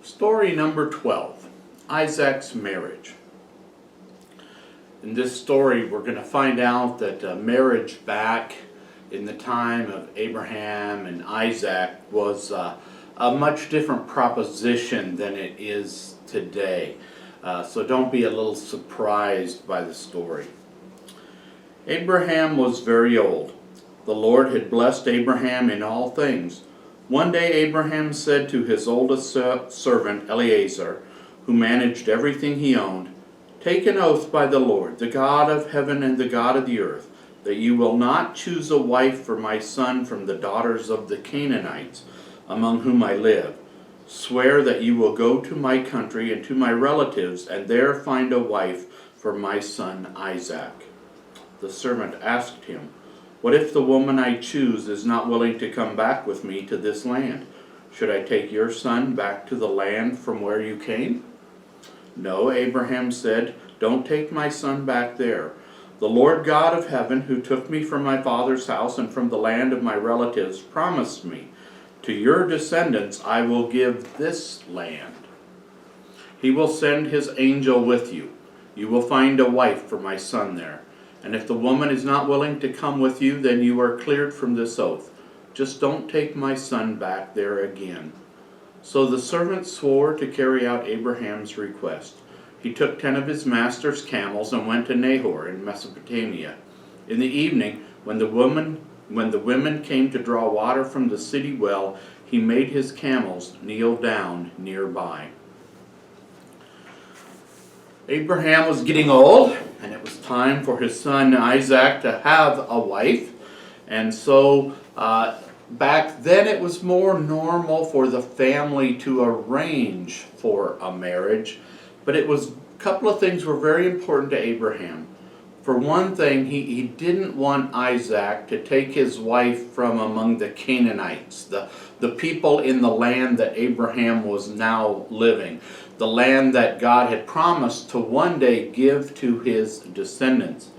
Story number 12, Isaac's marriage. In this story, we're going to find out that marriage back in the time of Abraham and Isaac was a much different proposition than it is today. So don't be a little surprised by the story. Abraham was very old. The Lord had blessed Abraham in all things. One day Abraham said to his oldest servant Eliezer, who managed everything he owned, "Take an oath by the Lord, the God of heaven and the God of the earth, that you will not choose a wife for my son from the daughters of the Canaanites, among whom I live. Swear that you will go to my country and to my relatives, and there find a wife for my son Isaac." The servant asked him, "What if the woman I choose is not willing to come back with me to this land? Should I take your son back to the land from where you came?" "No," Abraham said, "don't take my son back there. The Lord God of heaven, who took me from my father's house and from the land of my relatives, promised me, 'To your descendants I will give this land.' He will send his angel with you. You will find a wife for my son there. And if the woman is not willing to come with you, then you are cleared from this oath. Just don't take my son back there again." So the servant swore to carry out Abraham's request. He took 10 of his master's camels and went to Nahor in Mesopotamia. In the evening, when the women came to draw water from the city well, he made his camels kneel down nearby. Abraham was getting old, and it was time for his son Isaac to have a wife. And so back then it was more normal for the family to arrange for a marriage. But a couple of things were very important to Abraham. For one thing, he didn't want Isaac to take his wife from among the Canaanites, the people in the land that Abraham was now living, the land that God had promised to one day give to his descendants.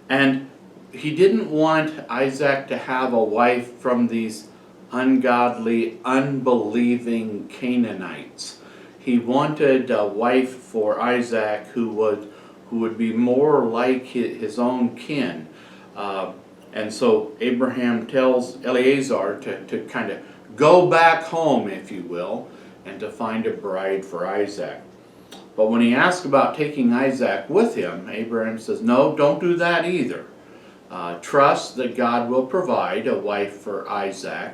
And he didn't want Isaac to have a wife from these ungodly, unbelieving Canaanites. He wanted a wife for Isaac who would be more like his own kin. And so Abraham tells Eliezer to kind of go back home, if you will, and to find a bride for Isaac. But when he asked about taking Isaac with him, Abraham says, "No, don't do that either. Trust that God will provide a wife for Isaac,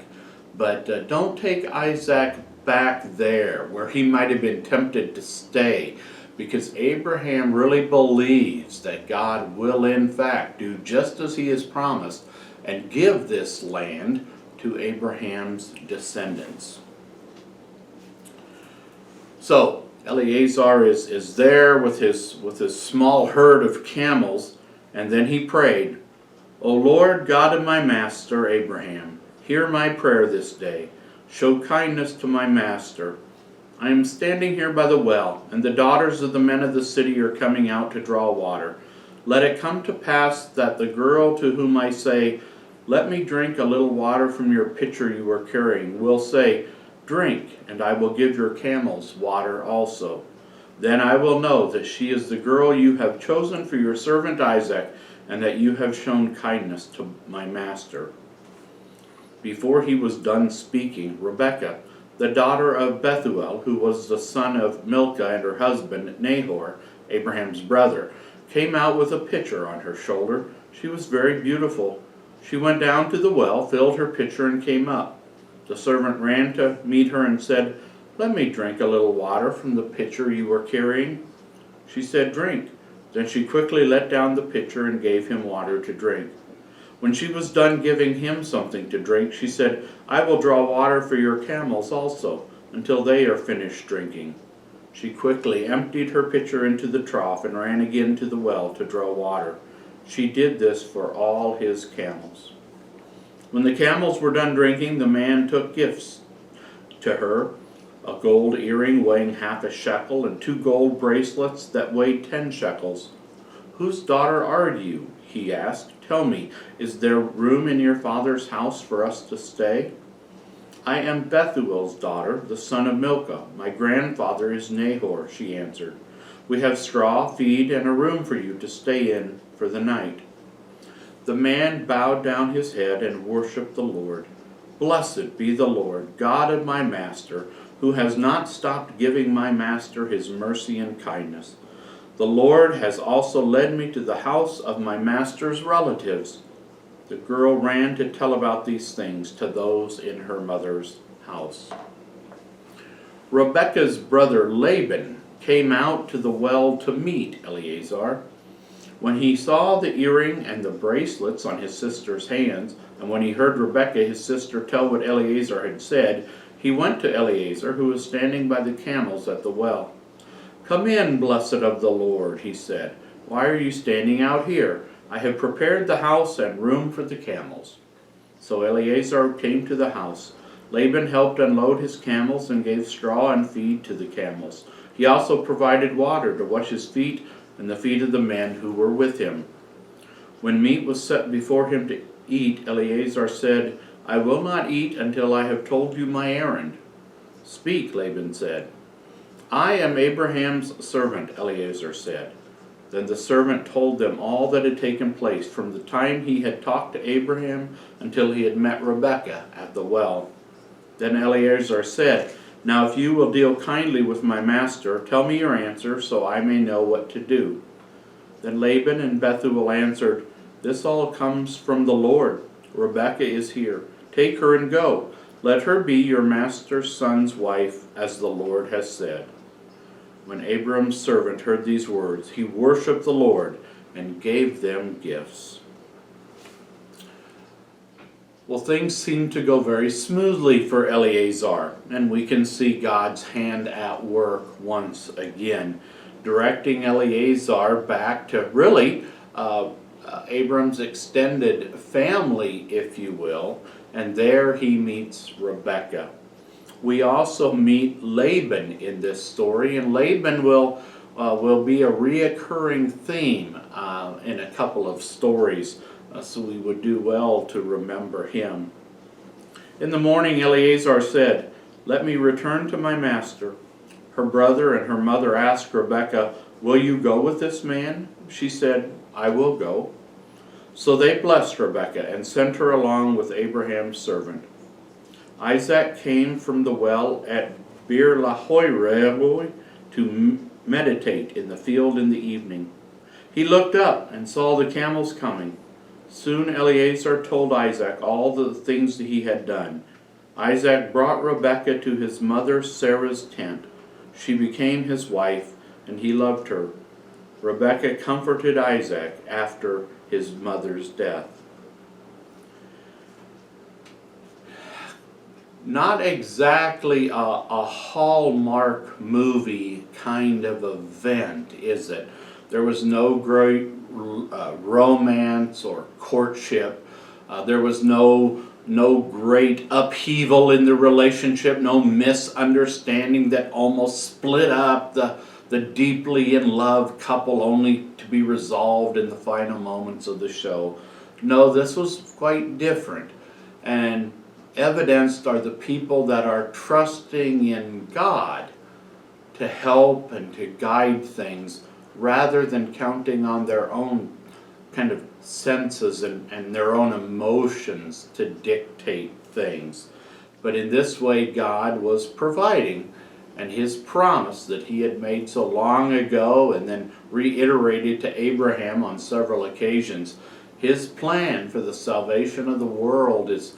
but don't take Isaac back there where he might have been tempted to stay, because Abraham really believes that God will in fact do just as he has promised and give this land to Abraham's descendants." So Eliezer is there with his small herd of camels, and then he prayed, "O Lord God of my master Abraham, hear my prayer this day. Show kindness to my master. I am standing here by the well, and the daughters of the men of the city are coming out to draw water. Let it come to pass that the girl to whom I say, 'Let me drink a little water from your pitcher you are carrying,' will say, 'Drink, and I will give your camels water also.' Then I will know that she is the girl you have chosen for your servant Isaac, and that you have shown kindness to my master." Before he was done speaking, Rebekah, the daughter of Bethuel, who was the son of Milcah and her husband Nahor, Abraham's brother, came out with a pitcher on her shoulder. She was very beautiful. She went down to the well, filled her pitcher, and came up. The servant ran to meet her and said, "Let me drink a little water from the pitcher you are carrying." She said, "Drink." Then she quickly let down the pitcher and gave him water to drink. When she was done giving him something to drink, she said, "I will draw water for your camels also, until they are finished drinking." She quickly emptied her pitcher into the trough and ran again to the well to draw water. She did this for all his camels. When the camels were done drinking, the man took gifts to her, a gold earring weighing half a shekel, and 2 gold bracelets that weighed 10 shekels. "Whose daughter are you?" he asked. "Tell me, is there room in your father's house for us to stay?" I am Bethuel's daughter, the son of Milcah. My grandfather is Nahor, she answered. We have straw, feed, and a room for you to stay in for the night. The man bowed down his head and worshipped the Lord. Blessed be the Lord, God of my master, who has not stopped giving my master his mercy and kindness. The Lord has also led me to the house of my master's relatives. The girl ran to tell about these things to those in her mother's house. Rebekah's brother Laban came out to the well to meet Eleazar. When he saw the earring and the bracelets on his sister's hands, and when he heard Rebekah his sister tell what Eleazar had said, he went to Eleazar, who was standing by the camels at the well. Come in, blessed of the Lord, he said. Why are you standing out here? I have prepared the house and room for the camels. So Eleazar came to the house. Laban helped unload his camels and gave straw and feed to the camels. He also provided water to wash his feet and the feet of the men who were with him. When meat was set before him to eat, Eleazar said, I will not eat until I have told you my errand. Speak, Laban said. I am Abraham's servant, Eleazar said. Then the servant told them all that had taken place from the time he had talked to Abraham until he had met Rebekah at the well. Then Eleazar said, Now if you will deal kindly with my master, tell me your answer so I may know what to do. Then Laban and Bethuel answered, This all comes from the Lord. Rebekah is here. Take her and go. Let her be your master's son's wife, as the Lord has said. When Abram's servant heard these words, he worshipped the Lord and gave them gifts. Well, things seem to go very smoothly for Eleazar, and we can see God's hand at work once again, directing Eleazar back to really Abram's extended family, if you will, and there he meets Rebekah. We also meet Laban in this story, and Laban will be a reoccurring theme in a couple of stories, so we would do well to remember him. In the morning, Eleazar said, Let me return to my master. Her brother and her mother asked Rebekah, Will you go with this man? She said, I will go. So they blessed Rebekah and sent her along with Abraham's servant. Isaac came from the well at Beer-lahai-roi to meditate in the field in the evening. He looked up and saw the camels coming. Soon Eleazar told Isaac all the things that he had done. Isaac brought Rebekah to his mother Sarah's tent. She became his wife, and he loved her. Rebekah comforted Isaac after his mother's death. Not exactly a Hallmark movie kind of event, is it? There was no great romance or courtship. There was no great upheaval in the relationship, no misunderstanding that almost split up the deeply in love couple only to be resolved in the final moments of the show. No, this was quite different. And evidenced are the people that are trusting in God to help and to guide things rather than counting on their own kind of senses and their own emotions to dictate things. But in this way, God was providing, and his promise that he had made so long ago and then reiterated to Abraham on several occasions, his plan for the salvation of the world is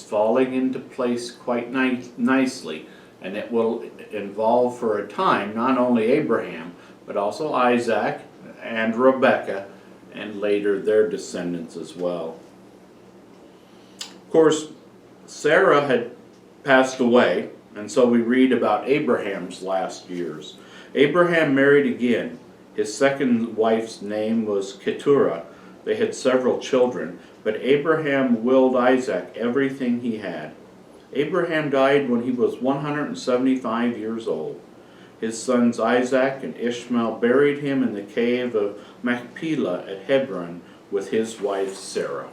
falling into place quite nicely, and it will involve for a time not only Abraham, but also Isaac and Rebekah, and later their descendants as well. Of course, Sarah had passed away, and so we read about Abraham's last years. Abraham married again. His second wife's name was Keturah. They had several children, but Abraham willed Isaac everything he had. Abraham died when he was 175 years old. His sons Isaac and Ishmael buried him in the cave of Machpelah at Hebron with his wife Sarah.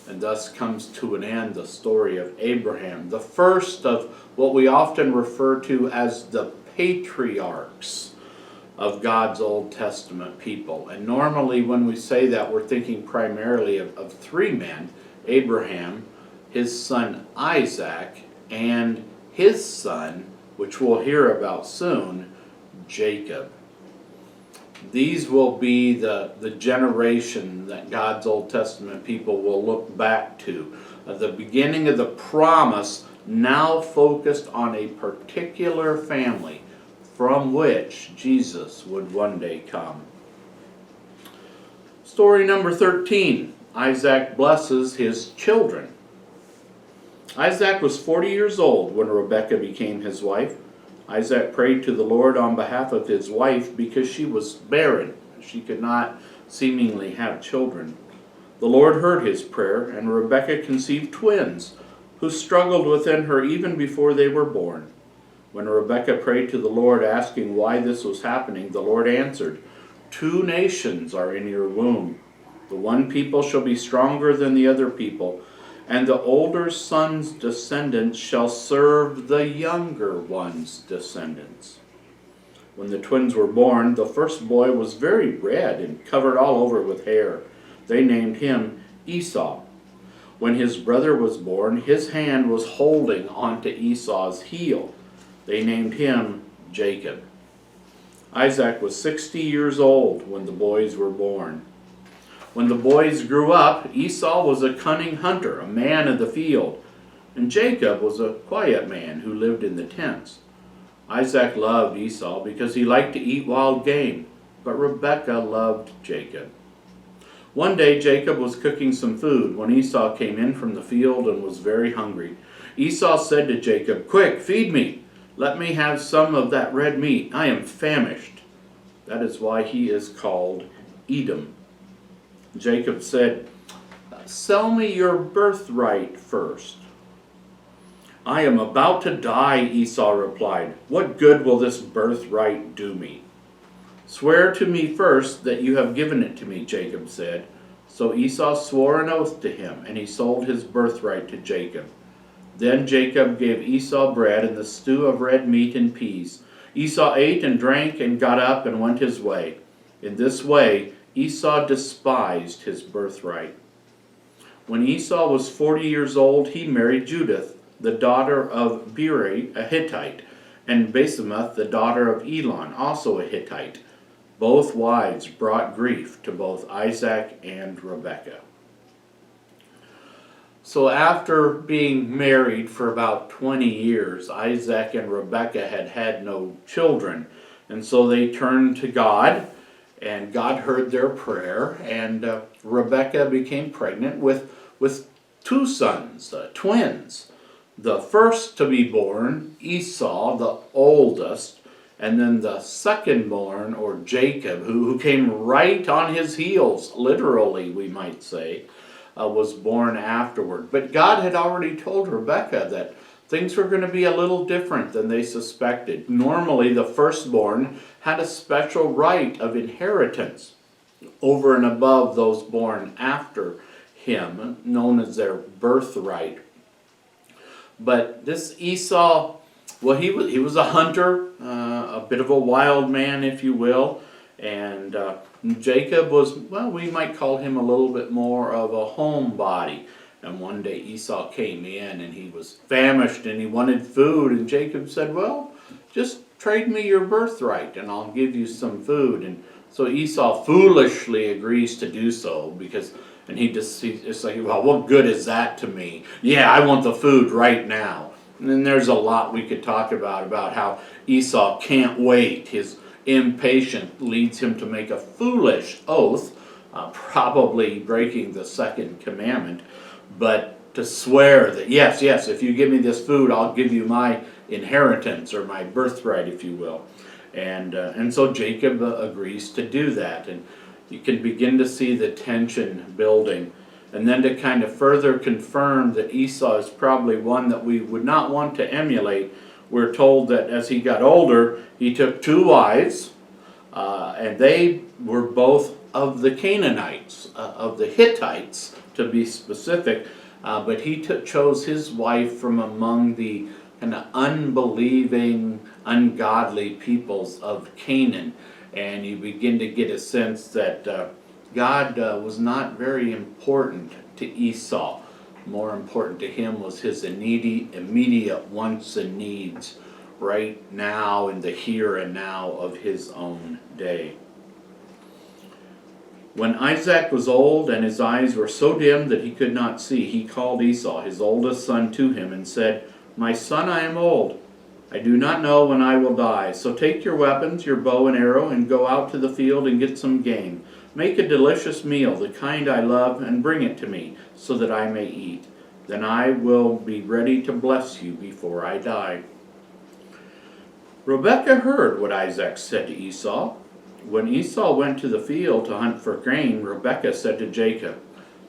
And thus comes to an end the story of Abraham, the first of what we often refer to as the patriarchs of God's Old Testament people. And normally when we say that, we're thinking primarily of three men: Abraham, his son Isaac, and his son, which we'll hear about soon, Jacob. These will be the generation that God's Old Testament people will look back to. The beginning of the promise now focused on a particular family from which Jesus would one day come. Story number 13. Isaac blesses his children. Isaac was 40 years old when Rebekah became his wife. Isaac prayed to the Lord on behalf of his wife because she was barren. She could not seemingly have children. The Lord heard his prayer, and Rebekah conceived twins, who struggled within her even before they were born. When Rebekah prayed to the Lord, asking why this was happening, the Lord answered, "Two nations are in your womb. The one people shall be stronger than the other people, and the older son's descendants shall serve the younger one's descendants." When the twins were born, the first boy was very red and covered all over with hair. They named him Esau. When his brother was born, his hand was holding onto Esau's heel. They named him Jacob. Isaac was 60 years old when the boys were born. When the boys grew up, Esau was a cunning hunter, a man of the field, and Jacob was a quiet man who lived in the tents. Isaac loved Esau because he liked to eat wild game, but Rebekah loved Jacob. One day Jacob was cooking some food when Esau came in from the field and was very hungry. Esau said to Jacob, "Quick, feed me. Let me have some of that red meat. I am famished." That is why he is called Edom. Jacob said, "Sell me your birthright first." "I am about to die," Esau replied. "What good will this birthright do me?" "Swear to me first that you have given it to me," Jacob said. So Esau swore an oath to him, and he sold his birthright to Jacob. Then Jacob gave Esau bread and the stew of red meat and peas. Esau ate and drank and got up and went his way. In this way, Esau despised his birthright. When Esau was 40 years old, he married Judith, the daughter of Beeri, a Hittite, and Basemath, the daughter of Elon, also a Hittite. Both wives brought grief to both Isaac and Rebekah. So after being married for about 20 years, Isaac and Rebekah had had no children. And so they turned to God, and God heard their prayer, and Rebekah became pregnant with two sons, twins. The first to be born, Esau, the oldest, and then the second born, or Jacob, who came right on his heels, literally we might say, was born afterward. But God had already told Rebekah that things were going to be a little different than they suspected. Normally, the firstborn had a special right of inheritance over and above those born after him, known as their birthright. But this Esau, well, he was a hunter, a bit of a wild man, if you will, and Jacob was, well, we might call him a little bit more of a homebody. And one day Esau came in and he was famished and he wanted food, and Jacob said, "Well, just trade me your birthright and I'll give you some food." And so Esau foolishly agrees to do so and he's just like, "Well, what good is that to me? Yeah, I want the food right now." And then there's a lot we could talk about how Esau can't wait. His impatience leads him to make a foolish oath, probably breaking the second commandment, but to swear that, yes, if you give me this food, I'll give you my inheritance, or my birthright, if you will. And so Jacob agrees to do that, and you can begin to see the tension building. And then to kind of further confirm that Esau is probably one that we would not want to emulate, we're told that as he got older, he took two wives, and they were both of the Canaanites, of the Hittites, to be specific, but he chose his wife from among the kind of unbelieving, ungodly peoples of Canaan. And you begin to get a sense that God was not very important to Esau. More important to him was his immediate wants and needs right now in the here and now of his own day. When Isaac was old and his eyes were so dim that he could not see, he called Esau, his oldest son, to him and said, "My son, I am old. I do not know when I will die. So take your weapons, your bow and arrow, and go out to the field and get some game. Make a delicious meal, the kind I love, and bring it to me, so that I may eat. Then I will be ready to bless you before I die." Rebekah heard what Isaac said to Esau. When Esau went to the field to hunt for grain, Rebekah said to Jacob,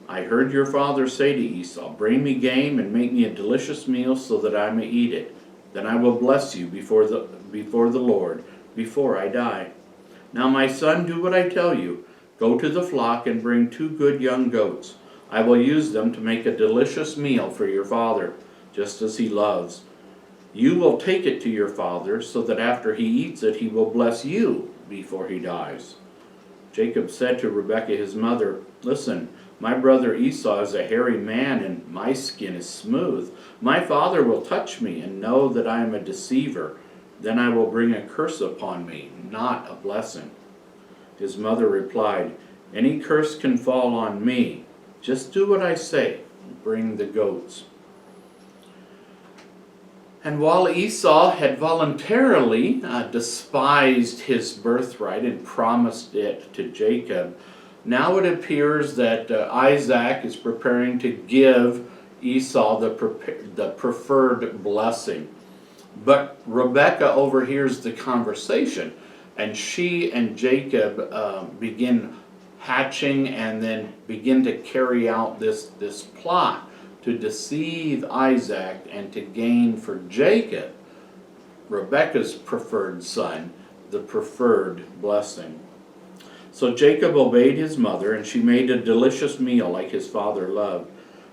"I heard your father say to Esau, 'Bring me game and make me a delicious meal so that I may eat it. Then I will bless you before the Lord, before I die.' Now my son, do what I tell you. Go to the flock and bring 2 good young goats. I will use them to make a delicious meal for your father, just as he loves. You will take it to your father, so that after he eats it, he will bless you before he dies." Jacob said to Rebekah his mother, "Listen, my brother Esau is a hairy man, and my skin is smooth. My father will touch me and know that I am a deceiver. Then I will bring a curse upon me, not a blessing." His mother replied, "Any curse can fall on me. Just do what I say. Bring the goats." And while Esau had voluntarily despised his birthright and promised it to Jacob, now it appears that Isaac is preparing to give Esau the preferred blessing. But Rebekah overhears the conversation, and she and Jacob begin hatching and then begin to carry out this plot to deceive Isaac and to gain for Jacob, Rebekah's preferred son, the preferred blessing. So Jacob obeyed his mother, and she made a delicious meal like his father loved.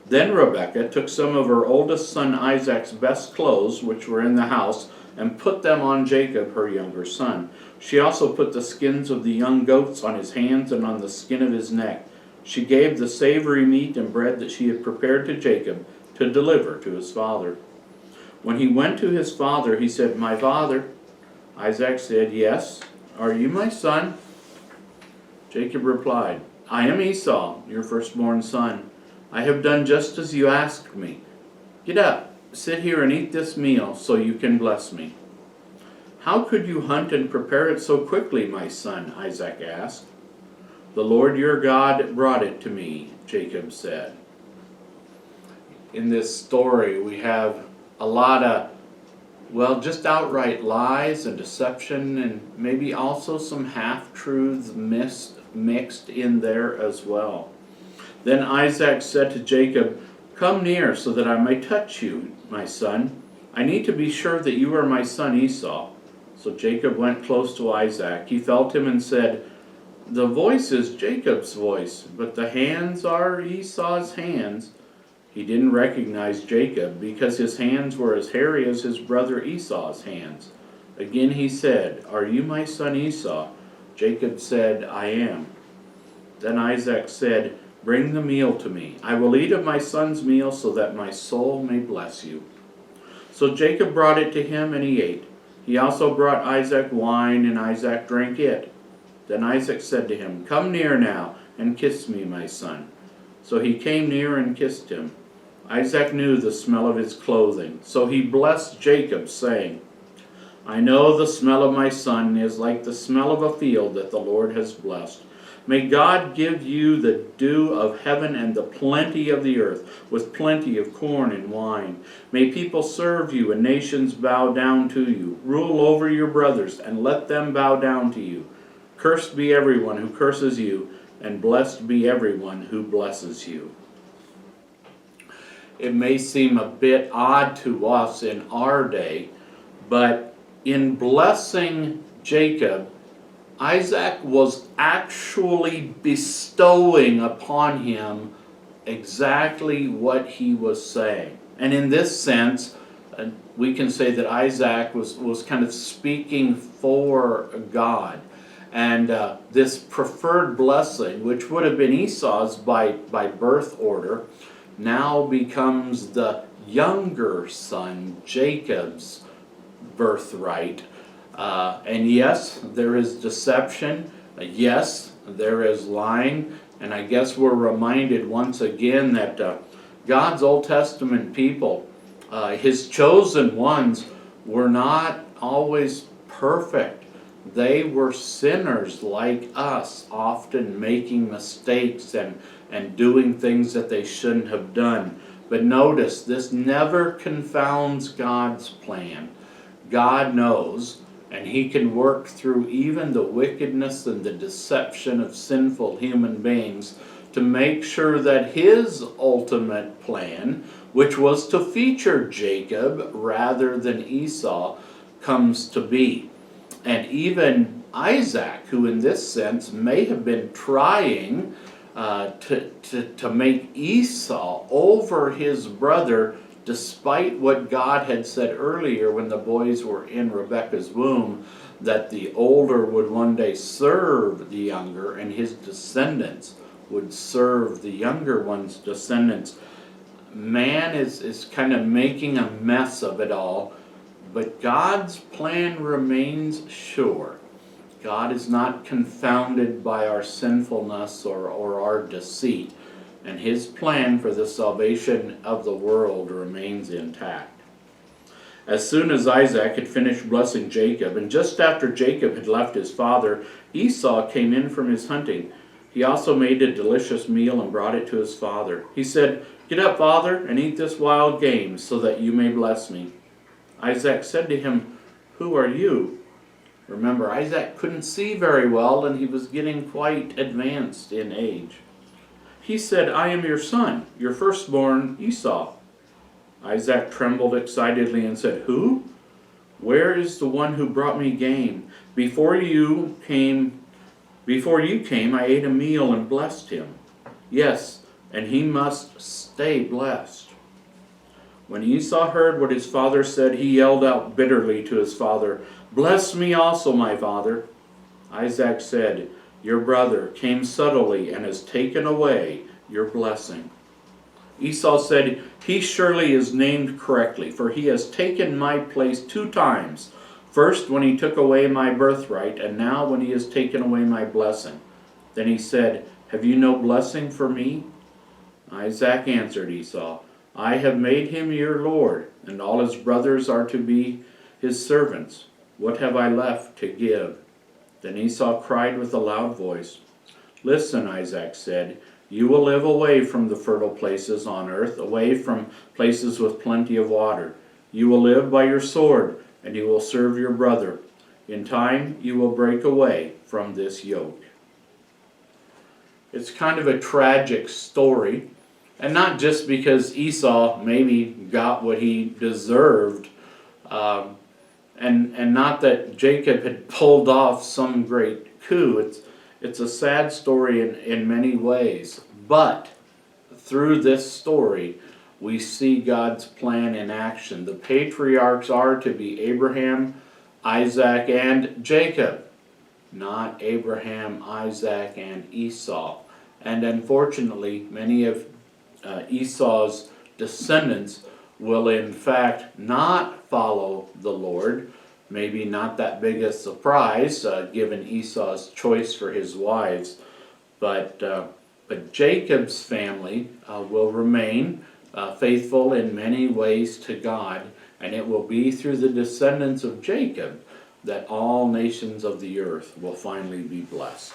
Then Rebekah took some of her oldest son Isaac's best clothes, which were in the house, and put them on Jacob, her younger son. She also put the skins of the young goats on his hands and on the skin of his neck. She gave the savory meat and bread that she had prepared to Jacob to deliver to his father. When he went to his father, he said, "My father." Isaac said, "Yes. Are you my son?" Jacob replied, "I am Esau, your firstborn son. I have done just as you asked me. Get up, sit here and eat this meal so you can bless me." "How could you hunt and prepare it so quickly, my son?" Isaac asked. "The Lord your God brought it to me," Jacob said. In this story, we have a lot of, just outright lies and deception, and maybe also some half-truths mixed in there as well. Then Isaac said to Jacob, "Come near so that I may touch you, my son. I need to be sure that you are my son Esau." So Jacob went close to Isaac. He felt him and said, "The voice is Jacob's voice, but the hands are Esau's hands." He didn't recognize Jacob because his hands were as hairy as his brother Esau's hands. Again he said, "Are you my son Esau?" Jacob said, "I am." Then Isaac said, "Bring the meal to me. I will eat of my son's meal so that my soul may bless you." So Jacob brought it to him, and he ate. He also brought Isaac wine, and Isaac drank it. Then Isaac said to him, "Come near now and kiss me, my son." So he came near and kissed him. Isaac knew the smell of his clothing, so he blessed Jacob, saying, "I know the smell of my son is like the smell of a field that the Lord has blessed. May God give you the dew of heaven and the plenty of the earth, with plenty of corn and wine. May people serve you and nations bow down to you. Rule over your brothers and let them bow down to you. Cursed be everyone who curses you, and blessed be everyone who blesses you." It may seem a bit odd to us in our day, but in blessing Jacob, Isaac was actually bestowing upon him exactly what he was saying. And in this sense, we can say that Isaac was kind of speaking for God. And this preferred blessing, which would have been Esau's by birth order, now becomes the younger son, Jacob's birthright. And yes, there is deception. Yes, there is lying. And I guess we're reminded once again that God's Old Testament people, his chosen ones, were not always perfect. They were sinners like us, often making mistakes and doing things that they shouldn't have done. But notice, this never confounds God's plan. God knows, and he can work through even the wickedness and the deception of sinful human beings to make sure that his ultimate plan, which was to feature Jacob rather than Esau, comes to be. And even Isaac, who in this sense may have been trying to make Esau over his brother, despite what God had said earlier when the boys were in Rebekah's womb, that the older would one day serve the younger and his descendants would serve the younger one's descendants. Man is kind of making a mess of it all, but God's plan remains sure. God is not confounded by our sinfulness or our deceit, and his plan for the salvation of the world remains intact. As soon as Isaac had finished blessing Jacob, and just after Jacob had left his father, Esau came in from his hunting. He also made a delicious meal and brought it to his father. He said, "Get up, father, and eat this wild game, so that you may bless me." Isaac said to him, "Who are you?" Remember, Isaac couldn't see very well, and he was getting quite advanced in age. He said, "I am your son, your firstborn Esau." Isaac trembled excitedly and said, "Who? Where is the one who brought me game? Before you came, I ate a meal and blessed him. Yes, and he must stay blessed." When Esau heard what his father said, he yelled out bitterly to his father, "Bless me also, my father." Isaac said, "Your brother came subtly and has taken away your blessing." Esau said, "He surely is named correctly, for he has taken my place 2 times. First when he took away my birthright, and now when he has taken away my blessing." Then he said, "Have you no blessing for me?" Isaac answered Esau, "I have made him your lord, and all his brothers are to be his servants. What have I left to give?" Then Esau cried with a loud voice. "Listen," Isaac said, "you will live away from the fertile places on earth, away from places with plenty of water. You will live by your sword, and you will serve your brother. In time you will break away from this yoke." It's kind of a tragic story, and not just because Esau maybe got what he deserved, and not that Jacob had pulled off some great coup. It's a sad story in many ways, but through this story we see God's plan in action. The patriarchs are to be Abraham, Isaac, and Jacob, not Abraham, Isaac, and Esau. And unfortunately, many of Esau's descendants will in fact not follow the Lord. Maybe not that big a surprise given Esau's choice for his wives, but Jacob's family will remain faithful in many ways to God, and it will be through the descendants of Jacob that all nations of the earth will finally be blessed.